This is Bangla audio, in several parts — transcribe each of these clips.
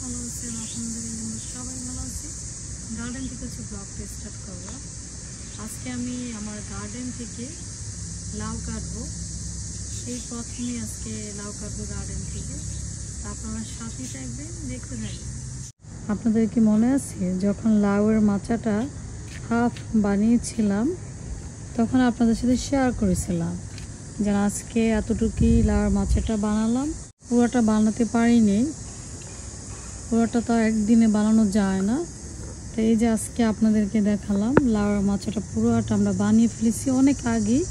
ভালো আছেন? আলহামদুলিল্লাহ আমরা সবাই ভালো আছি। গার্ডেন থেকে হচ্ছে ব্লগটা স্টার্ট করবো। আজকে আমি আমার গার্ডেন থেকে লাউ কাটবো, সেই পথ নিয়ে আজকে লাউ কাটবো গার্ডেন থেকে। আপনারা সাথে থাকবেন, দেখতে থাকবেন। আপনাদের কি মনে আছে যখন লাউয়ের মাচাটা হাফ বানিয়েছিলাম, তখন আপনাদের সাথে শেয়ার করেছিলাম যে আজকে এতটুকুই লাউয়ের মাচাটা বানালাম। পুরোটা বানাতে পারিনি, পুরোটা তো একদিনে বানানো যায় না। তো এই যে আজকে আপনাদেরকে দেখালাম লাউয়ের মাচাটা পুরোটা আমরা বানিয়ে ফেলেছি অনেক আগেই,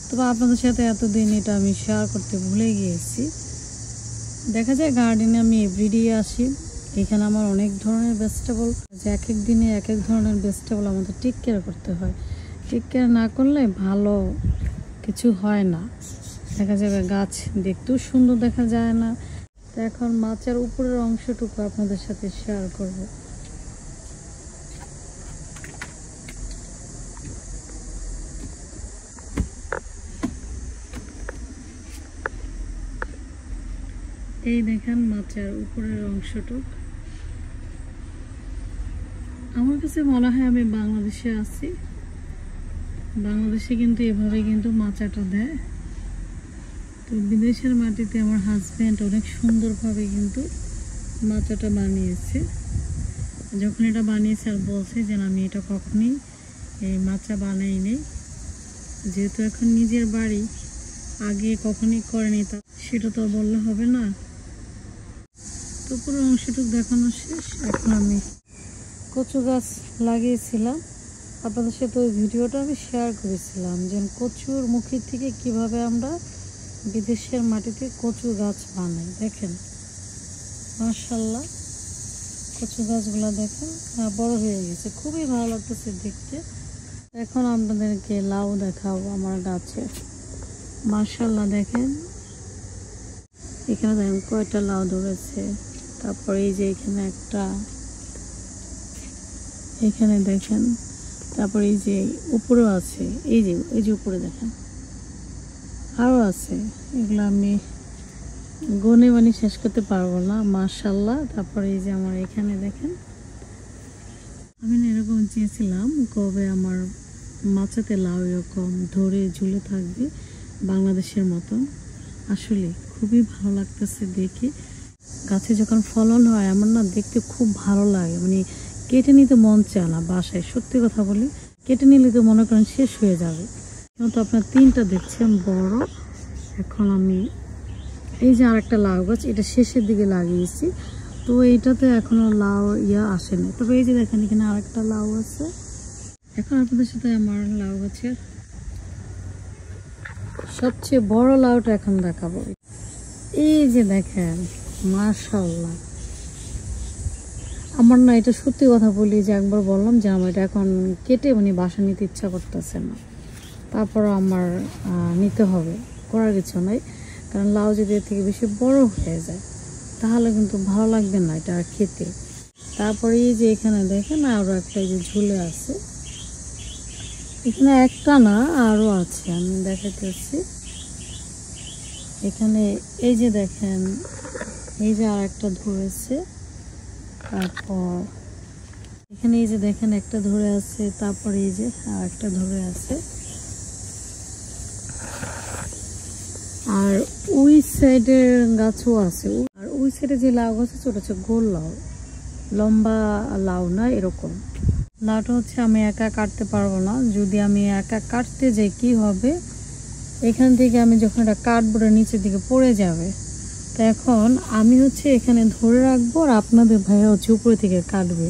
তবে আপনাদের সাথে এতদিন এটা আমি শেয়ার করতে ভুলে গিয়েছি। দেখা যায় গার্ডেনে আমি এভরিডে আসি, এখানে আমার অনেক ধরনের ভেজিটেবল, যে এক এক দিনে এক এক ধরনের ভেজিটেবল আমাদের টেক কেয়ার করতে হয়। টেক কেয়ার না করলে ভালো কিছু হয় না, দেখা যাবে গাছ দেখতেও সুন্দর দেখা যায় না। তো এখন মাচার উপরের অংশটুকু আপনাদের সাথে শেয়ার করব। এই দেখেন মাচার উপরের অংশটুক। আমার কাছে মনে হয় আমি বাংলাদেশে আছি। বাংলাদেশে কিন্তু এভাবে কিন্তু মাচাটা দেয়। তো বিদেশের মাটিতে আমার হাজব্যান্ড অনেক সুন্দরভাবে কিন্তু মাচাটা বানিয়েছে। যখন এটা বানিয়েছে আর বলছে যে আমি এটা কখনই এই মাচা বানাইনি, যেহেতু এখন নিজের বাড়ি, আগে কখনই করেনি, তা সেটা তো বললে হবে না। তো পুরো অংশটুকু দেখানো শেষ। এখন আমি কচু গাছ লাগিয়েছিলাম, আপনাদের সাথে ওই ভিডিওটা আমি শেয়ার করেছিলাম যে কচুর মুখের থেকে কিভাবে আমরা বিদেশের মাটিতে কচু গাছ বানাই। দেখেন মাশাআল্লাহ, কচু গাছগুলো দেখেন বড় হয়ে গেছে, খুবই ভালো লাগতেছে দেখতে। এখন আপনাদেরকে লাউ দেখাবো আমার গাছে। মাশাআল্লাহ দেখেন, এখানে দেখেন কয়টা লাউ ধরেছে। তারপরে এই যে এখানে একটা, এখানে দেখেন, তারপরে এই যে উপরেও আছে, এই যে উপরে দেখেন আরও আছে। এগুলো আমি গনে মানে শেষ করতে পারবো না, মাশাআল্লাহ। তারপরে এই যে আমার এখানে দেখেন, আমি না এরকম চেয়েছিলাম কবে আমার মাচাতে লাউ এরকম ধরে ঝুলে থাকবে বাংলাদেশের মতন। আসলে খুবই ভালো লাগতেছে দেখে। গাছে যখন ফলন হয় আমার না দেখতে খুব ভালো লাগে, মানে কেটে নিতে মন চায় না বাসায়। সত্যি কথা বলি, কেটে নিলে তো মনে করেন শেষ হয়ে যাবে। কিন্তু আপনার তিনটা দেখছেন বড়। এখন আমি এই যে আরেকটা লাউ গাছ, এটা শেষের দিকে লাগিয়েছি, তো এইটাতে এখনো লাউ আসেনি। তবে এই যে দেখেন এখানে আরেকটা লাউ আছে। এখন আপনাদের সাথে আমার লাউ গাছের সবচেয়ে বড় লাউটা এখন দেখাবো। এই যে দেখেন মাশাআল্লাহ, আমার না এটা সত্যি কথা বলি যে একবার বললাম যে আমার এটা এখন কেটে মানে বাসা নিতে ইচ্ছা করতেছে না, তারপরও আমার নিতে হবে, করার কিছু নাই। কারণ লাউ যদি এর থেকে বেশি বড় হয়ে যায় তাহলে কিন্তু ভালো লাগবে না এটা আর খেতে। তারপরে এই যে এখানে দেখেন আরও একটা যে ঝুলে আছে, এখানে একটা না আরও আছে, আমি দেখাতেছি। এখানে এই যে দেখেন, এই যে আর একটা ধরেছে। তারপর এখানে এই যে দেখেন একটা ধরে আছে, তারপরে এই যে আর একটা ধরে আছে। আর ওই সাইডের গাছও আছে, আর ওই সাইডে যে লাউ গাছ আছে ওটা হচ্ছে গোল লাউ, লম্বা লাউ না এরকম। লাউটা হচ্ছে আমি একা কাটতে পারবো না, যদি আমি একা কাটতে যাই কি হবে, এখান থেকে আমি যখন এটা কাটবো নিচের দিকে পড়ে যাবে। তো এখন আমি হচ্ছে এখানে ধরে রাখবো, আর আপনাদের ভাইয়া হচ্ছে উপরে থেকে কাটবে।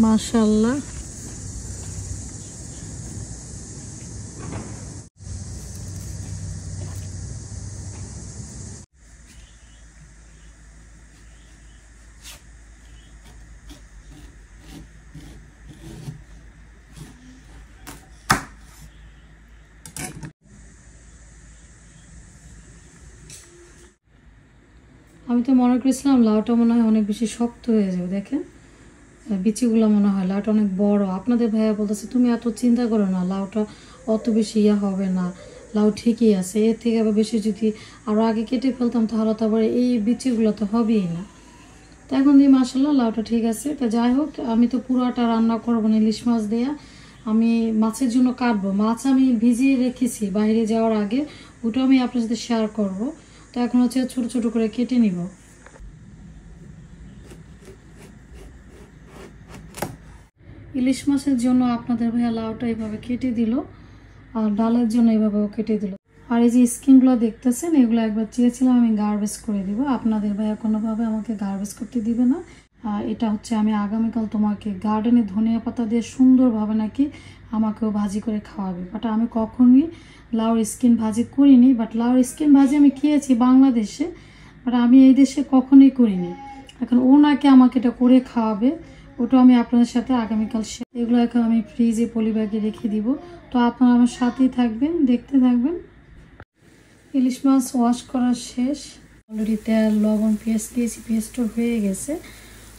মাশাআল্লাহ, আমি তো মনে করেছিলাম লাউটা মনে হয় অনেক বেশি শক্ত হয়ে যাবে। দেখেন বিচিগুলো মনে হয় লাউটা অনেক বড়। আপনাদের ভাইয়া বলতেছে তুমি এত চিন্তা করো না, লাউটা অত বেশি হবে না, লাউ ঠিকই আছে। এর থেকে আবার বেশি যদি আরও আগে কেটে ফেলতাম তাহলে তো আবার এই বিচিগুলো তো হবেই না। তো এখন দিয়ে মাসাল্লাহ লাউটা ঠিক আছে। তো যাই হোক, আমি তো পুরোটা রান্না করবো না ইলিশ মাছ দেয়া, আমি মাছের জন্য কাটবো। মাছ আমি ভিজিয়ে রেখেছি বাইরে যাওয়ার আগে, ওটা আমি আপনার সাথে শেয়ার করব। তো এখন হচ্ছে ছোট ছোট করে কেটে নিব। ইলিশ মাছের জন্য আপনাদের ভাইয়া লাউটা এইভাবে কেটে দিল, আর ডালের জন্য এইভাবেও কেটে দিল। আর এই যে স্কিনগুলো দেখতেছেন, এগুলো একবার চেয়েছিলাম আমি গার্বেজ করে দিব, আপনাদের ভাইয়া কোনোভাবে আমাকে গার্বেজ করতে দিবে না। এটা হচ্ছে আমি আগামীকাল তোমাকে গার্ডেনে ধনিয়া পাতা দিয়ে সুন্দরভাবে নাকি আমাকেও ভাজি করে খাওয়াবে। বাট আমি কখনোই লাউর স্কিন ভাজি করিনি। বাট লাউর স্কিন ভাজি আমি খেয়েছি বাংলাদেশে, বাট আমি এই দেশে কখনোই করিনি। এখন ও নাকি আমাকে এটা করে খাওয়াবে, ওটা আমি আপনাদের সাথে আগামীকাল। এগুলো এখন আমি ফ্রিজে পলি ব্যাগে রেখে দিব। তো আপনারা আমার সাথেই থাকবেন, দেখতে থাকবেন। ইলিশ মাছ ওয়াশ করা শেষ, অলরেডি তেল লবণ পেঁয়াজ দিয়েছি, পেঁয়াজটা হয়ে গেছে।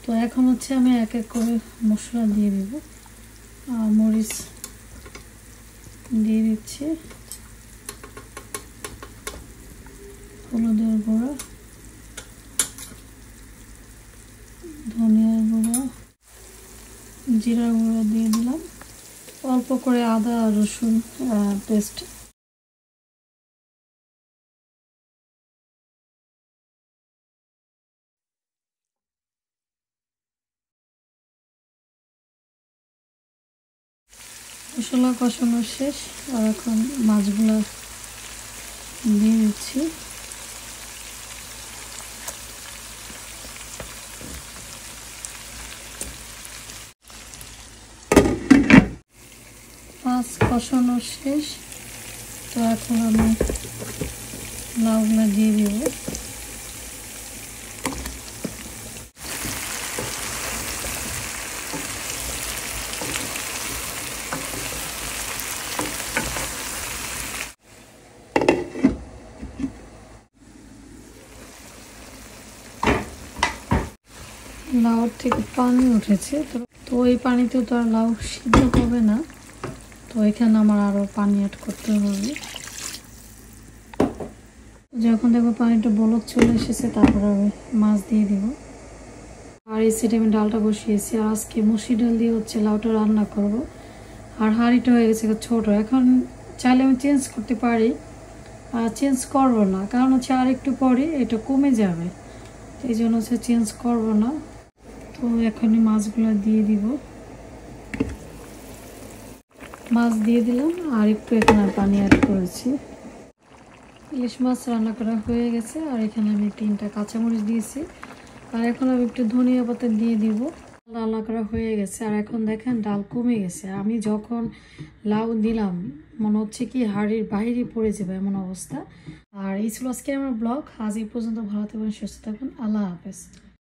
তো এখন হচ্ছে আমি এক এক করে মশলা দিয়ে দিব। মরিচ দিয়ে দিচ্ছি, হলুদের গুঁড়া, ধনিয়ার গুঁড়া, জিরা গুঁড়া দিয়ে দিলাম, অল্প করে আদা আর রসুন পেস্ট। মশলা কষানো শেষ, আর এখন মাছগুলো দিয়ে দিচ্ছি। মাছ কষানো শেষ, তো এখন আমি লাউগুলো দিয়ে দিব। লাউর থেকে পানি উঠেছে, তো এই পানিতেও তো আর লাউ সিদ্ধ হবে না, তো এখানে আমার আরও পানি অ্যাড করতে হবে। যখন দেখবো পানিটা বলক চলে এসেছে, তারপর আমি মাছ দিয়ে দিব। আর এই সাইডে আমি ডালটা বসিয়েছি, আর আজকে মসুর ডাল দিয়ে হচ্ছে লাউটা রান্না করব। আর হাঁড়িটা হয়ে গেছে ছোটো, এখন চাইলে আমি চেঞ্জ করতে পারি, আর চেঞ্জ করবো না, কারণ হচ্ছে আর একটু পরে এটা কমে যাবে, এই জন্য হচ্ছে চেঞ্জ করবো না। তো এখনই মাছগুলো দিয়ে দিব, মাছ দিয়ে দিলাম, আর একটু এখানে পানি অ্যাড করেছি। ইলিশ মাছ রান্না করা হয়ে গেছে, আর এখানে আমি 3টা কাঁচামরিচ দিয়েছি, আর এখন আমি একটু ধনিয়া পাতা দিয়ে দিব। রান্না করা হয়ে গেছে, আর এখন দেখেন ডাল কমে গেছে। আমি যখন লাউ দিলাম মনে হচ্ছে কি হাড়ির বাইরে পড়ে যাবে এমন অবস্থা। আর এই ছিল আজকে আমার ব্লগ। আজ এই পর্যন্ত, ভালো থাকবেন, সুস্থ থাকবেন, আল্লাহ হাফেজ।